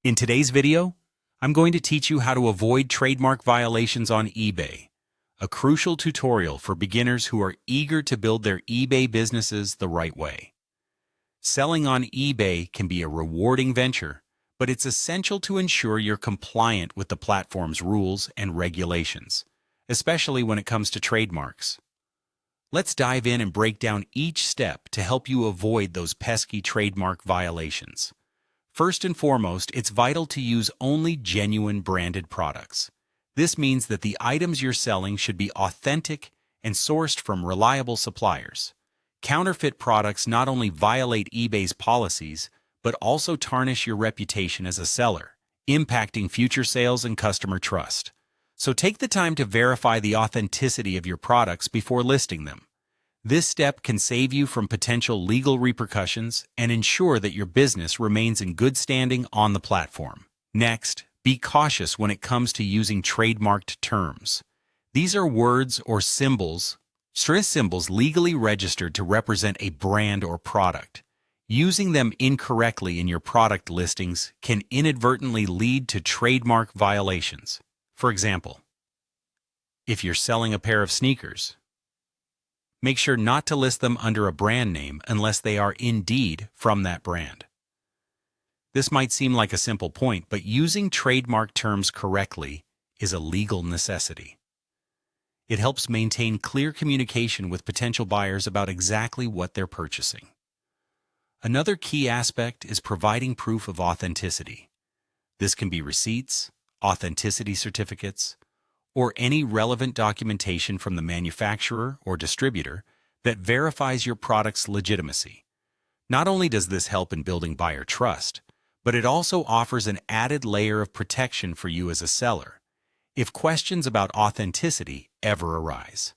In today's video, I'm going to teach you how to avoid trademark violations on eBay, a crucial tutorial for beginners who are eager to build their eBay businesses the right way. Selling on eBay can be a rewarding venture, but it's essential to ensure you're compliant with the platform's rules and regulations, especially when it comes to trademarks. Let's dive in and break down each step to help you avoid those pesky trademark violations. First and foremost, it's vital to use only genuine branded products. This means that the items you're selling should be authentic and sourced from reliable suppliers. Counterfeit products not only violate eBay's policies, but also tarnish your reputation as a seller, impacting future sales and customer trust. So take the time to verify the authenticity of your products before listing them. This step can save you from potential legal repercussions and ensure that your business remains in good standing on the platform. Next, be cautious when it comes to using trademarked terms. These are words or symbols legally registered to represent a brand or product. Using them incorrectly in your product listings can inadvertently lead to trademark violations. For example, if you're selling a pair of sneakers, make sure not to list them under a brand name unless they are indeed from that brand. This might seem like a simple point, but using trademark terms correctly is a legal necessity. It helps maintain clear communication with potential buyers about exactly what they're purchasing. Another key aspect is providing proof of authenticity. This can be receipts, authenticity certificates, or any relevant documentation from the manufacturer or distributor that verifies your product's legitimacy. Not only does this help in building buyer trust, but it also offers an added layer of protection for you as a seller if questions about authenticity ever arise.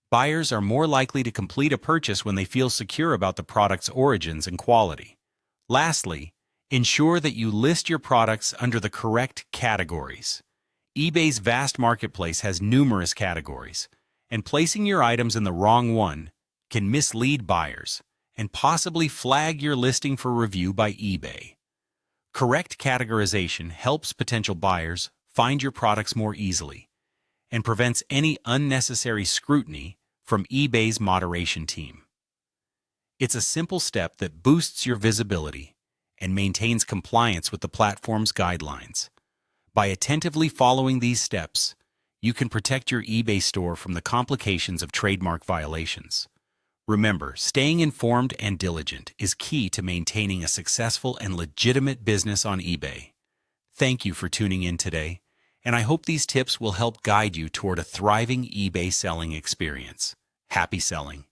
Buyers are more likely to complete a purchase when they feel secure about the product's origins and quality. Lastly, ensure that you list your products under the correct categories. eBay's vast marketplace has numerous categories, and placing your items in the wrong one can mislead buyers and possibly flag your listing for review by eBay. Correct categorization helps potential buyers find your products more easily and prevents any unnecessary scrutiny from eBay's moderation team. It's a simple step that boosts your visibility and maintains compliance with the platform's guidelines. By attentively following these steps, you can protect your eBay store from the complications of trademark violations. Remember, staying informed and diligent is key to maintaining a successful and legitimate business on eBay. Thank you for tuning in today, and I hope these tips will help guide you toward a thriving eBay selling experience. Happy selling!